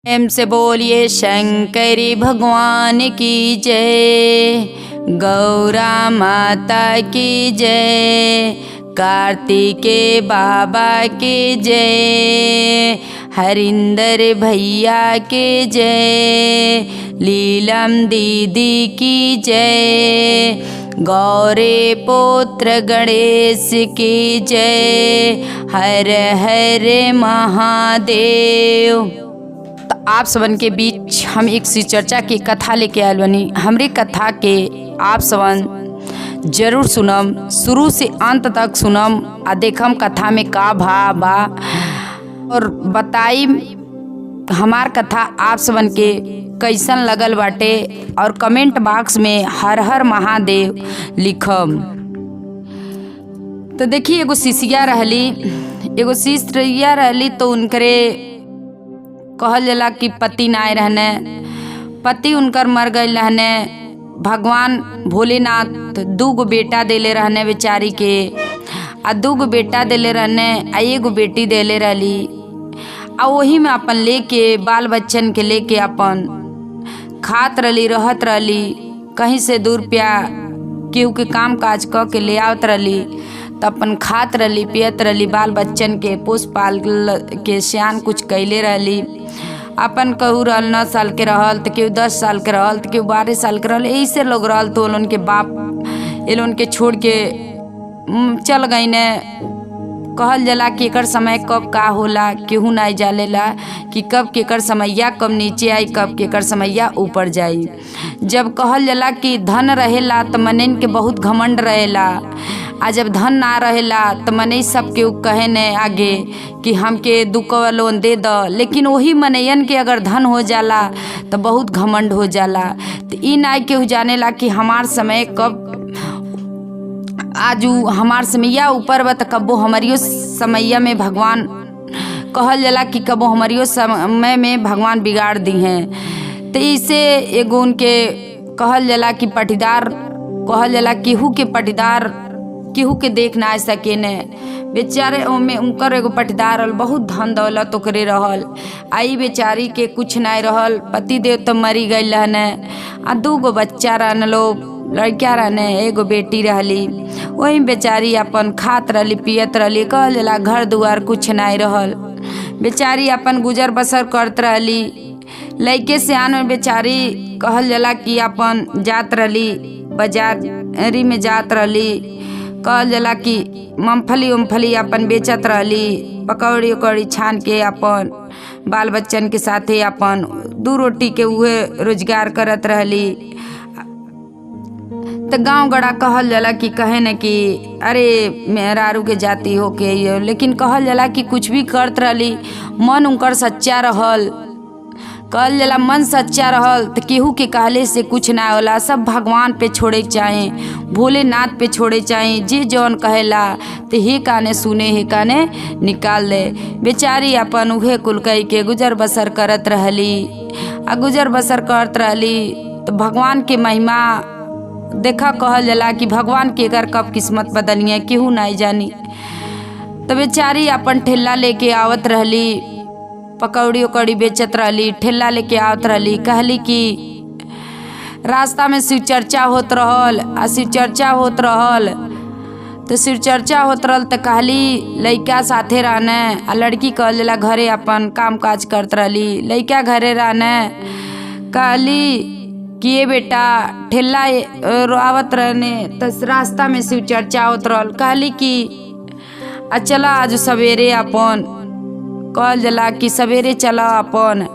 प्रेम से बोलिए शंकरी भगवान की जय, गौरा माता की जय, कार्तिकेय बाबा की जय, हरिंदर भैया की जय, लीलम दीदी की जय, गौरे पुत्र गणेश की जय, हर हर महादेव। तो आप सबन के बीच हम एक सी चर्चा की कथा लेके आयल बनी। हमरी कथा के आप सबन जरूर सुनम, शुरू से अंत तक सुनम आ देखम कथा में का भाव बा और बताई हमार कथा आप सबन के कैसन लगल बाटे और कमेंट बॉक्स में हर हर महादेव लिखम। तो देखिए एगो शिष्या रहली तो उनकरे कहल जाला कि पति नाय रहने, पति उनकर मर गए रहने। भगवान भोलेनाथ दूगो बेटा देले रहने बेचारी के, आ दूगो बेटा देले रहने आ एगो बेटी देले रहली। आ वही में अपन लेके बाल बच्चन के लेके अपन खात रहली, रहत रहली, कहीं से दूर प्या केहू के काम काज क के ले आवत रहली तो अपन खात रहली, पियत रहली, बाल बच्चन के पोस पाल के सियान कुछ कैले रहली। अपन कहू रहल 9 साल के रहल तो केहू 10 साल के रहल तो केहू 12 साल के रहल। ऐसे लोग रहल तो लोन के बाप ये लोन के छोड़ के चल गई ने। कहल जाला कि एकर समय कब का होला केहू नहीं जानेला कि कब केकर समैया कब नीचे आई, कब केकर समैया ऊपर जाई। जब कहल जाला कि धन रहेला तो मनन के बहुत घमंड रहेला, आ जब धन ना रहेला तो मनई सब के कहे ने आगे कि हमके दुकवा लोन दे द। लेकिन वही मनैयन के अगर धन हो जाला तो बहुत घमंड हो जाला। तो ई ना केहू जानेला कि हमार समय कब आजू हमार समैया ऊपर बा तो कबो हमारियो समैया में भगवान कहल जाला कि कबो हमारियो समय में भगवान बिगाड़ दी हैं। तो इसे एगो उनके कहल जाला कि पटीदार कहल जाला केहू के पटीदार केहू के देख ना सके ने। बेचारे ओमे उनकर एगो पटीदार रहल, बहुत धन दौलत ओकरे रहल। आई बेचारी के कुछ नहीं रहल, पति देव तो मरी गई रहने आ दूगो बच्चा रहन, लोग लड़किया रहने, एगो बेटी रहली। वही बेचारी अपन खात रहली, पियत रहली, कहल जाला घर दुआर कुछ नहीं रहल। बेचारी अपन गुजर बसर करत रहली। लइके से आन में बेचारी कहल जाला कि अपन जात रहली, बाजारी में जात रहली। कहल जाला कि मूँगफली अपन बेचत रहली, पकौड़ी उकौड़ी छान के अपन बाल बच्चन के साथे अपन 2 रोटी के उहे रोजगार करत रहली। तो गांव गड़ा कहल जाला कि कहे न कि अरे मेहरारू के जाति हो के, लेकिन कहल जाला कि कुछ भी करत रहली मन उनकर सच्चा रहल। कहल जाला मन सच्चा रहल तो केहू के कहले से कुछ ना होला। सब भगवान पे छोड़े चाहे, भोलेनाथ पे छोड़े चाहे। जे जौन कहेला तो हे काने सुने, हे काने निकाल दे। बेचारी अपन उहे कुल कही के गुजर बसर करत रहली। आ गुजर बसर करत रहली तो भगवान के महिमा देखा। कहल जाला कि भगवान के अगर कब किस्मत बदलिए केहू नहीं जानी। तो बेचारी अपन ठेला लेके आवत रहली, पकौड़ी उकौड़ी बेचत रहली, ठेला लेके आवत रहली। कहली कि रास्ता में शिव चर्चा होत रहल, आ शिव चर्चा होत रहल तो शिव चर्चा होत रहल तो कहली लइका साथे रहने आ लड़की कहल जाला घरे अपन काम काज करत रहली। लइका घरे रहने कहली कि ये बेटा ठेला आवत रहने तो रास्ता में शिव चर्चा होत रहल। कहली कि चला आज सवेरे अपन कहल जाला कि सवेरे चला अपन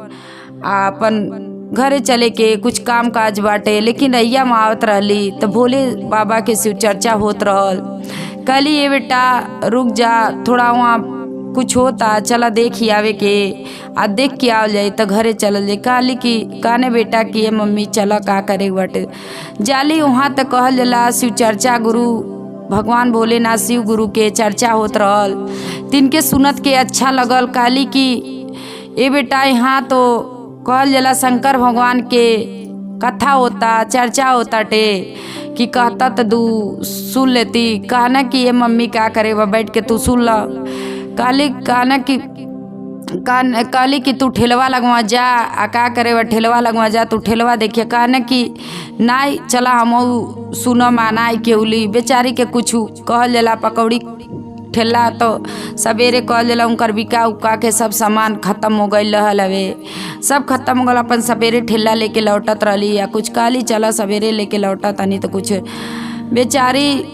घरे चले के कुछ काम काज बाटे। लेकिन रैया में आवत रहली तो भोले बाबा के शिव चर्चा होत रहल। कहली ये बेटा रुक जा, थोड़ा वहाँ कुछ होता, चला देख ही आवे के, आ देख के आवल जाए तो घरे चलल जाए। कहली कि काने बेटा कि ये मम्मी चला का करे बाटे। जाली वहाँ तो कहल जाला शिव चर्चा गुरु भगवान भोलेनाथ शिव गुरु के चर्चा होत रहल। तिनके सुनत के अच्छा लगल। कहली कि ए बेटा यहाँ तो कहल जाला शंकर भगवान के कथा होता, चर्चा होता टे कि कहता तो तू सुन लेती। कहना कि ये मम्मी क्या करे बैठ के तू सुन ला। कहली कहना कि कहली कि तू ठेलवा लगवा जा। आ का करे वह ठेलवा लगवा जा, तू ठेलवा देखिए। कहने कि नाई चला हम सुनो मानाई केउली बेचारी के कुछ कहल जला। पकौड़ी ठेला तो सवेरे कहल जला उनकर बिका उका के सब सामान खत्म हो गई रहल हवे, सब खत्म हो गल। अपन सवेरे ठेला लेके लौटत रहली या कुछ कहली चला सवेरे लेके लौटत तनी तो कुछ बेचारी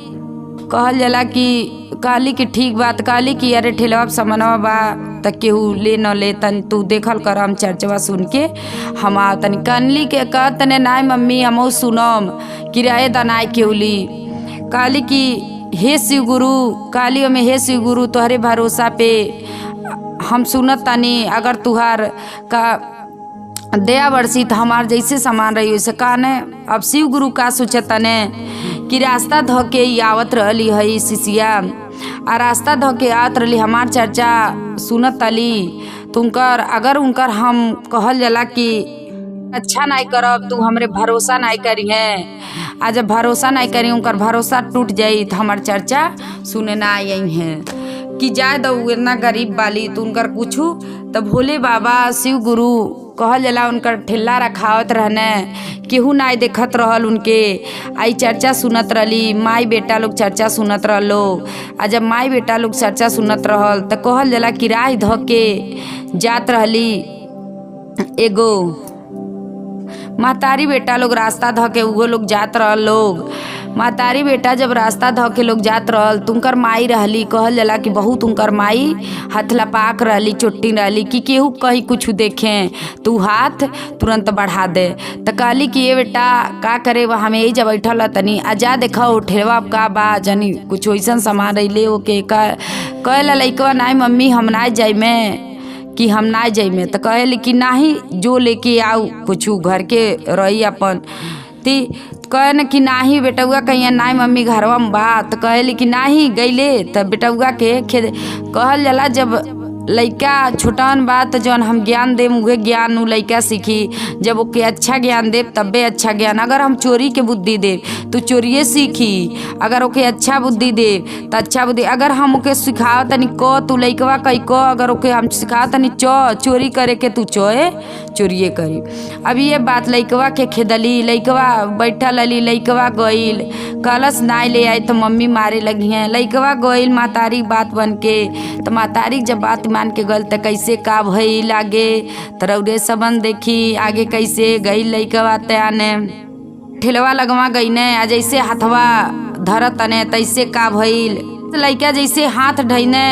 कहल जला कि कहली कि ठीक बात। कहली कि अरे ठेलवा सामानवा बा त केहू ले न ले तनी तू देखल कर, हम चर्चवा सुन के हम आ तनी। कहली के कह तने नाय मम्मी हम सुनम किराए दनाई केउली। कहली कि हे शिव गुरु, कहली में हे शिव गुरु तोहरे भरोसा पे हम सुनत तनी, अगर तुहार का दया बरसी तो हमार जैसे सामान रही वैसे। कहने अब शिव गुरु का सोचतने कि रास्ता धो के आवत रहली है शिशिया, आ रास्ता धो के आवत रहली हमार चर्चा सुनत तली। तुमकर अगर उनकर हम कहल जला कि अच्छा नहीं करब तू हमरे भरोसा नहीं करी है, आ जब भरोसा नहीं करी उनकर भरोसा टूट जाई तो हमार चर्चा सुने ना आई है कि जाए दो इतना गरीब बाली तो उनकर पूछू। तो भोले बाबा शिव गुरु कहल जला उनकर ठेला रखावत रहने, केहू नाई देखत रहल उनके। आई चर्चा सुनत रहली, माई बेटा लोग चर्चा सुनत रहलो। आ जब माई बेटा लोग चर्चा सुनत रहल तो कहल जला कि राह धो के जात रहली एगो महतारी बेटा लोग रास्ता धो के उहो लोग जात रहल लोग। महतारी बेटा जब रास्ता धो के लोग जात रहल तुमकर माई रहली, कहल जला कि बहुत उनकर माई हथलपाक रहली, चोट्टी रहली कि केहू कहीं कुछ देखें तू हाथ तुरंत बढ़ा दे। तो कहली कि ये बेटा का करे वह हमें यही जब बैठल तनी आजा देखा ठेलवा का बा जनी कुछ वैसन सामान रही ले ओके। कहला लइकवा नाई मम्मी हम ना जाई में कि हम ना जाई में। तो कहली कि नाही जो लेके आऊ कुछ घर के रही अपन ती। कहन कि नाही बेटुआ कहीं नाई मम्मी घरवा में बात। कहली कि नाही गईले तो बेटुआ के खेद कहल जला जब लइका छोटन बात जौन हम ज्ञान देम उहे ज्ञान उ लइका सीखी। जब ओके अच्छा ज्ञान देव तबे अच्छा ज्ञान। अगर हम चोरी के बुद्धि देव तो चोरिए सीखी, अगर ओके अच्छा बुद्धि देव तो अच्छा बुद्धि। अगर हम ओके सिखाओ तनी क तू लइकवा कई क, अगर ओके हम सिखाओ तनी चोरी करे के तू चोरिए करी। अब ये बात लइकवा के खेदली, लइकवा बैठल अली, लइकवा गईल कलश नाई ले आई तो मम्मी मारे लगी हैं। लइकवा गईल महतारी बात बन के, तो महतारी जब बात मान के गल त कैसे का भई लागे तरौरे सबन देखी आगे कैसे गई लइकवा तयाने ठेलवा लगवा गई ने। आ जैसे हाथवा धरत तने तैसे का भइल लइका जैसे हाथ ढईने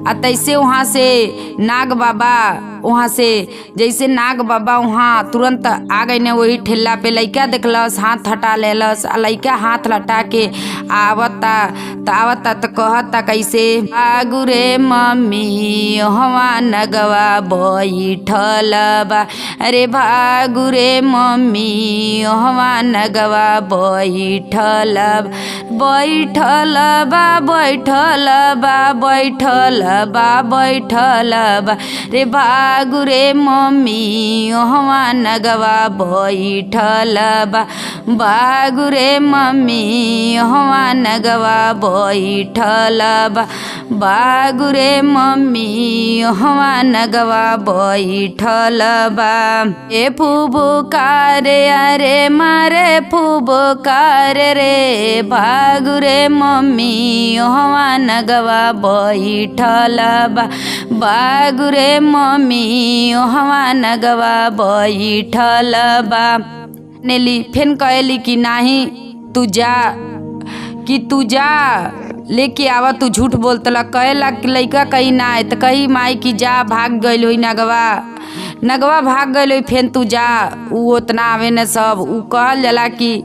आ तैसे वहाँ से नाग बाबा वहाँ से जैसे नाग बाबा वहाँ तुरंत आ गई ने वही ठेला पे। लइका देखलस हाथ हटा लेलस आ लइका हाथ लटा के आवता तो कहता कैसे आगू रे मम्मी हवा नगवा बैठल बा, अरे भागू रे मम्मी हवा नगवा बैठल बा रे भागू रे मम्मी हवा नगवा बैठल बा, भागू रे मम्मी हवा नगवा बैठल बा, भागू रे मम्मी हवा नगवा बैठल बा। ए फुबकार अरे मारे फुबकार रे भागू रे मम्मी हवा नगवा बैठल बा, भागू रे मम्मी हवा नगवा बैठल बा। नेली फेन कहली कि नाही तू जा लेके आवा, तू झूठ बोलतला। कहला लइका कही ना तो कही माई की जा भाग गइल होई नगवा भाग गइल होई फेन तू जा। उ उतना आवे न सब उ कहल जला कि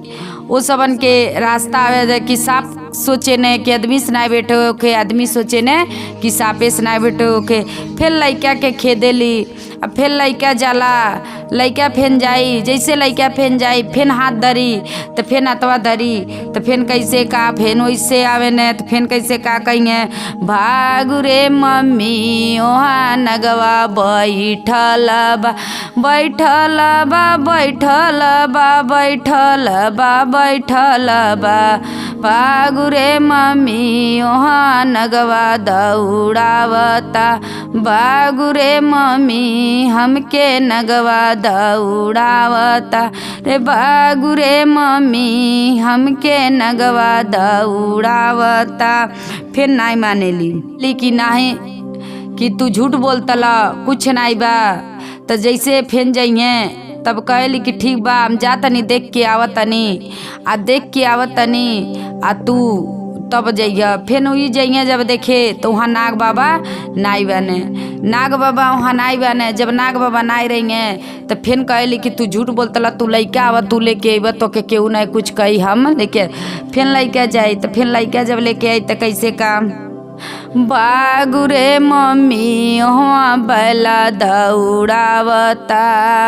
वो सबन के रास्ता आवे कि साफ सोचे ने कि आदमी से ना बैठे ओके, आदमी सोचे ने कि सापे से ना बैठे ओके। फिर लइका के खेदेली अब फिर लइका जाला, लइका फेन जाई जैसे लइका फेन जाई फेन हाथ धरी तो फेन हथवा धरी तो फेन कैसे का फेन वैसे आवे ने तो फेन कैसे का कहिए भागू रे मम्मी ओहा नगवा बैठल बा, बैठल बा बैठल बा बैठल बा बैठल बा, भागू रे मम्मी ओहा नगवा दौड़ावता, बागु रे मम्मी हमके नगवा दौड़ावता रे बागु रे मम्मी हमके नगवा दौड़ावता। फिर नहीं मानेली लेकिन नहीं कि तू झूठ बोलतला कुछ नहीं बा। तो जैसे फिर जाइए तब कहली कि ठीक बा हम जा तनी देख के आवतनी आ देख के आवतनी आ तू तब जइया। फिर वही जइए जब देखे तो वहाँ नाग बाबा नाई बने। नाग बाबा वहाँ नाई बने। जब नाग बाबा नाई रही हैं तो फिर कहली कि तू झूठ बोलतला तू लइका आवा तू लेके अबा तो के केहू नहीं कुछ कही हम लेके। फिर लइका जाई तो फिर लइका जब लेके आई तो कैसे काम बागु रे मम्मी हुआ बैला दौड़ावता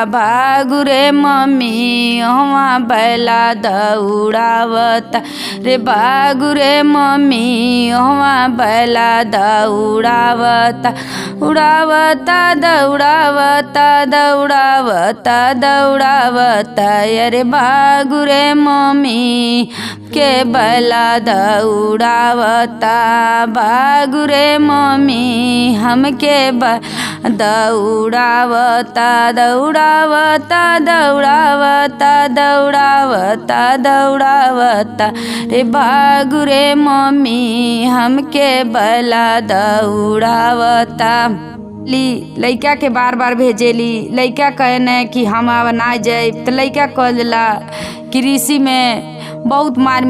बागु रे मम्मी हुआ बैला दौड़ावता रे बागु रे मम्मी हुआ बैला दौड़ावता उड़ावता दौड़ावता दौड़ावता दौड़ावता अरे बागु रे मम्मी के बैला दौड़ावता बागु रे मम्मी हमके दौड़ावता दौड़ावता दौड़ावता दौड़ावता दौड़ावता रे बागु रे मम्मी हमके बैला दौड़ावता। लइका के बार बार भेजेली। लइका कहने कि हम अब ना जाए तो लइका कहला कि ऋषि में बहुत मार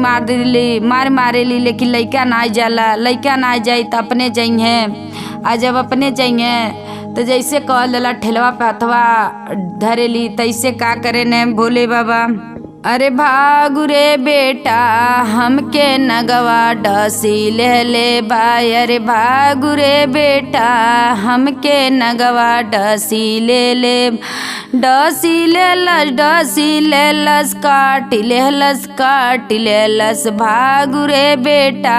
मारेली लेकिन लइका ना जाला। लइका ना जाई तो अपने जाइए आ जब अपने जाइए तो जैसे कह देला ठेलवा पे हथवा धरेली तैसे का करे ने भोले बाबा अरे भागु रे बेटा हमके नगवा डसी ले बाय अरे भागु रे बेटा हमके नगवा डसी ले डसी ले लस काट लस भागु रे बेटा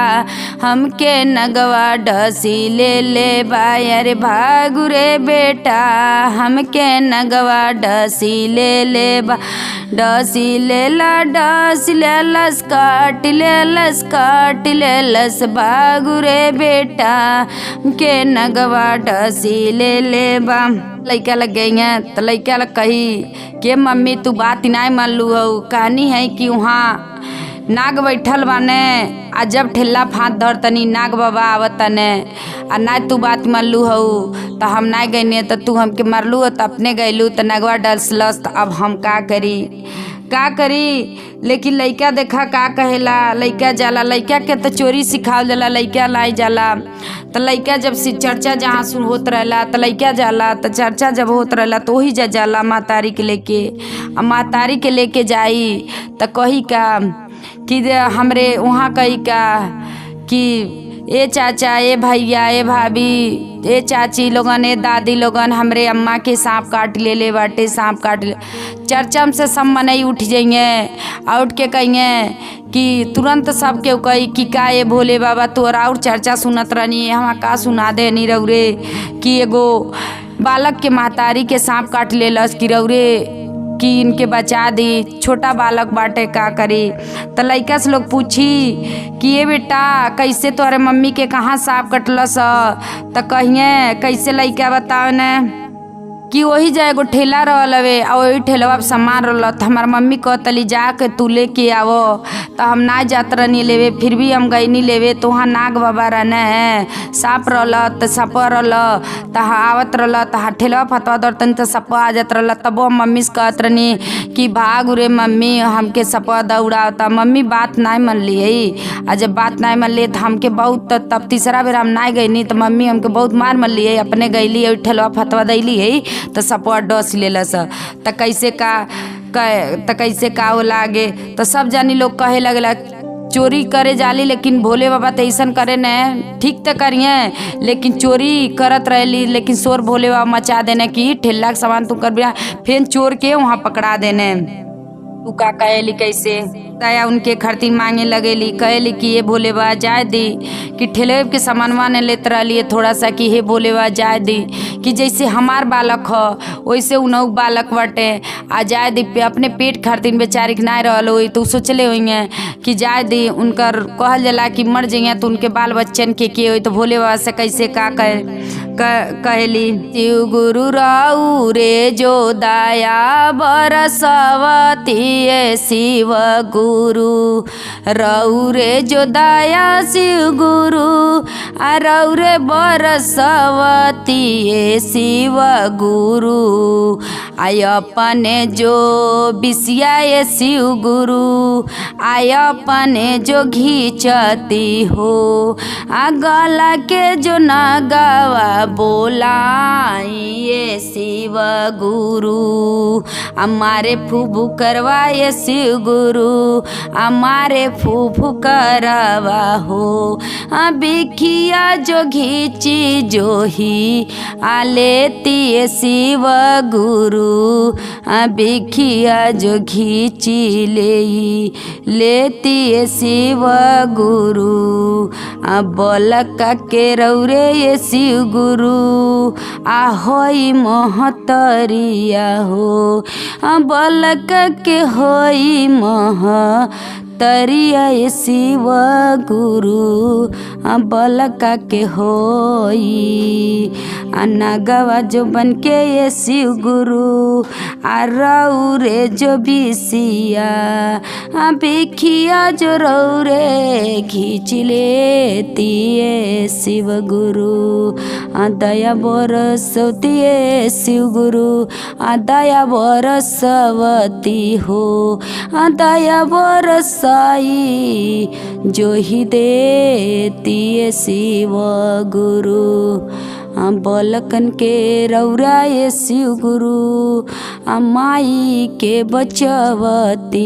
हमके नगवा डसी ले बाय अरे भागु रे बेटा हमके नगवा डसी ले बा डसी लस काट लस भागु रे बेटा के नगवा डसी ले बा। लइका लग गई हैं तो लइका लग कही के मम्मी तू बात नहीं मान लू हो। कहानी है कि वहाँ नाग बैठल बाने आ जब ठेला फाँत धर तनी नाग बाबा आवतने आ ना तू बात मरलू हो तो हम ना गईने तो तू हमके मरलू हो तो अपने गईलू तो नगवा डसलस तो अब हम का करी। लेकिन लइका देखा का कहेला लइका जाला लइका के तो चोरी सिखावल जाला लइका लाई जाला। तो लइका जब चर्चा जहाँ सुन होत रहला तो लइका जाला तो चर्चा जब होत रहला तो वही जाला महतारी के लेके। अब महतारी के लेके जाई तो कही का कि हमरे वहाँ कही का कि ए चाचा ए भैया ए भाभी ए चाची लोगन ए दादी लोगन हमरे अम्मा के सांप काट ले बाटे सांप काट ले। चर्चा से सब मनई उठ जाइए और उठ के कहिए कि तुरंत सब के कही कि का ये भोले बाबा तोरा और चर्चा सुनत रहनी हम का सुना दे नी रौरे कि एगो बालक के महतारी के सांप काट ले लस कि रौरे कि इनके बचा दी छोटा बालक बाटे का करी। तो लइका से लोग पूछी कि ये बेटा कैसे तोरे मम्मी के कहाँ सांप कटलस तो कहिए कैसे लइका बताओ ने कि वही जा एगो ठेला रहल हवे और वही ठेलवा पर सामान रहल तो हमार मम्मी कहतली जाके तू लेके आवो। तो हम ना जात रहनी लेवे फिर भी हम गईनी लेवे तो वहाँ नाग बाबा रहने सांप रहल तो सप रहल तो आवत रहल तो ठेलवा फतवा दौड़तनी तो सप आ जात रहल। तब हम मम्मी से कहत रहनी कि भाग रे मम्मी हमके सपवा दौड़ावता। मम्मी बात नहीं मन लिए आ जब बात नहीं मन लिए तो हमके बहुत तब तीसरा बेर हम ना गईनी तो मम्मी हमके बहुत मार मन लिए अपने गईली ठेलवा फतवा दैली है तो सपवा डस लेलस। तो कैसे का हो लागे तो सब जानी लोग कहे लगला चोरी करे जाली लेकिन भोले बाबा तो ऐसा करे न ठीक तो करिए लेकिन चोरी करत रहली लेकिन शोर भोले बाबा मचा देने की ठेला के सामान तू कर बिना फिर चोर के वहाँ पकड़ा देने। तू का कहेली कैसे दया उनके खरती मांगे लगेली, कहेली कि ये भोले बा जाए दी कि ठेले के सामानवा ने लेत रही थोड़ा सा कि हे भोले बा जाए दी कि जैसे हमार बालक ह वैसे उनऊ बालक बटे आ जाए दी अपने पेट खातिर बेचारी के ना रहल हो तो सोचले हुई कि जाए दी उनकर कहल जाला कि मर जाइए तो उनके बाल बच्चन के हो तो भोले बाबा से कैसे का कहली शिव गुरु राऊ रे जो दया बरसवती शिव गुरु राऊ रे जो दया शिव गुरु राऊ रे बरसवती शिव गुरु आय अपने जो बिसिया शिव गुरु आय अपने जो घींचती हो गला के जो नगवा बोलाइए शिव गुरु हमारे फूफू करवाए शिव गुरु हमारे फूफू करवा हो बिखिया जो घींची जो ही लेती शिव गुरु बिखिया जो घींची लेती शिव गुरु बलक के रौरे शिव गुरु होई महतरिया हो बलक के होई महतरिया शिव गुरु बलका के होई नगवा जो बन के ये शिव गुरु रौरे जो बिसिया बिखिया जो रौरे घींच लेती है शिव गुरु दया बरसती है शिव गुरु दया बरसवती हो दया बरसाई जो ही देती है शिव गुरु बलकन के रौरा ये शिव गुरु माई के बचवती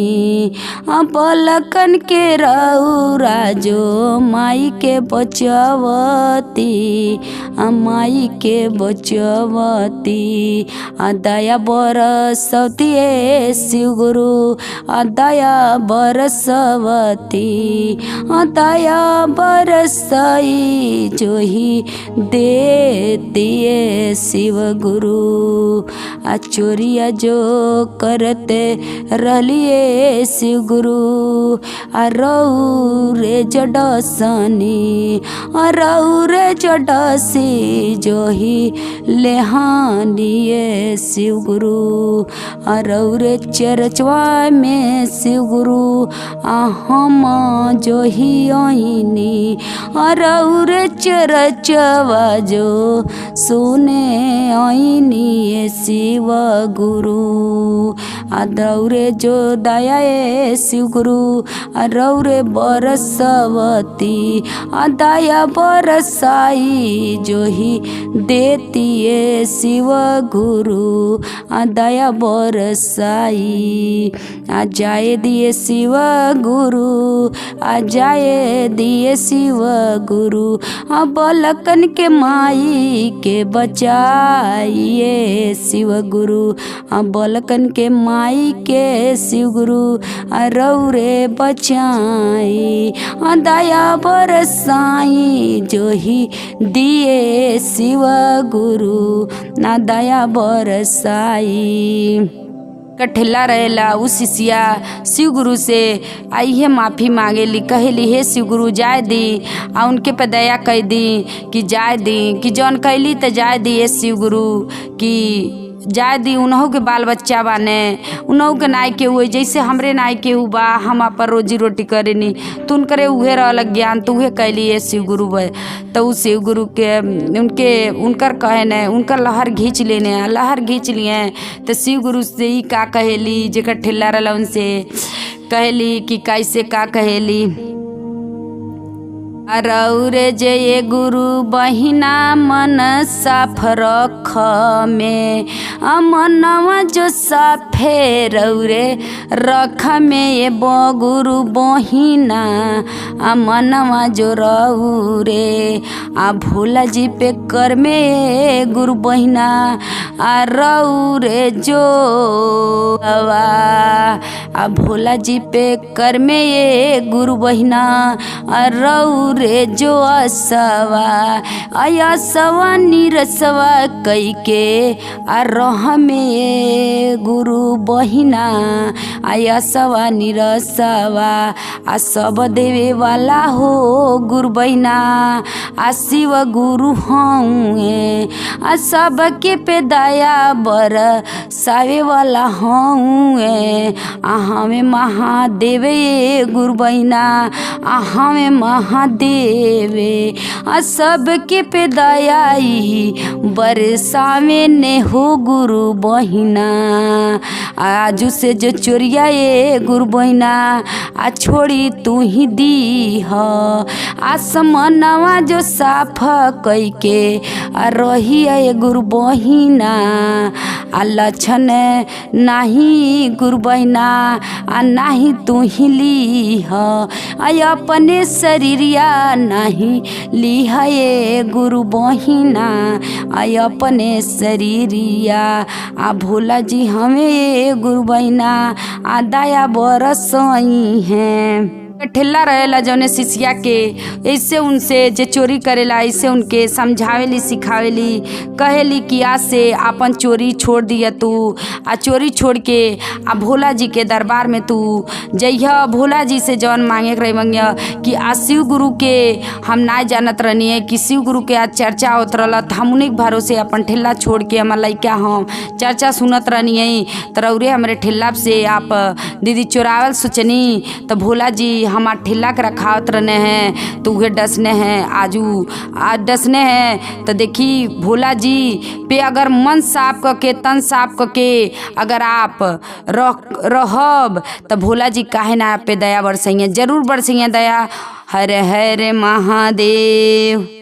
बलकन के रौरा जो माई के बचवती माई के बचवती दया बरसवती है शिव गुरु दया बरसवती दया बरसाई जो ही दे दिए शिव गुरु चोरिया जो करते रलिए शिव गुरु रौरे जडसनी रौरे जडसी जो ही लेहानिए शिव गुरु रौरे चरचवा में शिव गुरु हम जो ही आईनी रौरे चरचवा जो सुने आईनी शिव गुरु रौरे जो दया शिव गुरु रौरे बरसवती दया बरसाई जो ही देती है शिव गुरु दया बरसाई जाए दिए शिव गुरु जाए दिए शिव गुरु बलकन के माई के बचाइए शिव गुरु बलकन के माई के शिव गुरु रौरे बचाई दया बरसाई जो ही दिए शिव गुरु ना दया बरसाई कठेला रहेला उस शिष्या शिव गुरु से आइए माफ़ी मांगेली कहेली हे शिव गुरु जाए दी उनके पे दया कह दी कि जाए दी कि जौन कैली तो जाए दी हे शिव गुरु कि जाए दी उन्हों के बाल बच्चा बाने उन्हों के नाई के हुए जैसे हमरे नाई के हु बा हम पर रोजी रोटी करेनी तो उनकरे उहे रहल ज्ञान तो उहे कैली है शिव गुरु तो उस शिव गुरु के उनकर कहे न उनकर लहर घींच लेने लहर घींच लिए तो शिव गुरु से ही का कहेली जेकर ठेला रहा उनसे कहेली कि कैसे का कहेली रौरे जय गुरु बहिना मन साफ रख में मनवा जो साफे रौरे रख में ये गुरु बहिना मनवा जो रौरे भोला जी पे कर में गुरु बहिना रौरे जो आ भोला जी पे कर में ये गुरु बहिना रऊ रे जो असवा आया सवा निरसवा कई के रह में गुरु बहिना आया सवा निरसवा आ सब देवे वाला हो गुरु बहिना आ शिव गुरु हूँ आ सबके पे दया बरसावे वाला हूँ आ हमें महादेव गुरु बहिना आ हमें महादेव आ सबके पे दयाई बरसावे ने हो गुरु बहिना आजू से जो चोरिया ये गुरु बहिना आ छोड़ी तू ही दी ह आसमनवा जो साफ कई के रही है गुरु बहिना आ लक्षण नाही गुरु बहिना आ नाही तू ही ली ह अपने शरीरिया नहीं ली है ये गुरु बहिना अपने शरीरिया आ भोला जी हमें गुरु बहिना आ दया बरसई हैं ठेला रहेला जौने शिष्या के ऐसे उनसे जे चोरी करेला ऐसे उनके समझावेली सिखावेली कहेली कि आज से आपन चोरी छोड़ दिया तू आ चोरी छोड़ के आ भोला जी के दरबार में तू जइह भोला जी से जौन मांगे रही मंगिया कि आ शिव गुरु के हम ना जानत रहनी है कि शिव गुरु के आज चर्चा होत रहला त हम उन्हीं भरोसे अपन ठेला छोड़ के हमार लइका हम चर्चा सुनत रहनी है तरौरे हमारे ठेला से आप दीदी चोरावल सोचनी तो भोला जी हमार ठेला के रखावत रहने हैं तो उहे डसने हैं आज डसने हैं तो देखी भोला जी पे अगर मन साफ करके तन साफ करके अगर आप रहब तो भोला जी काहे ना आप पे दया बरसइए जरूर बरसइए दया। हर हर महादेव।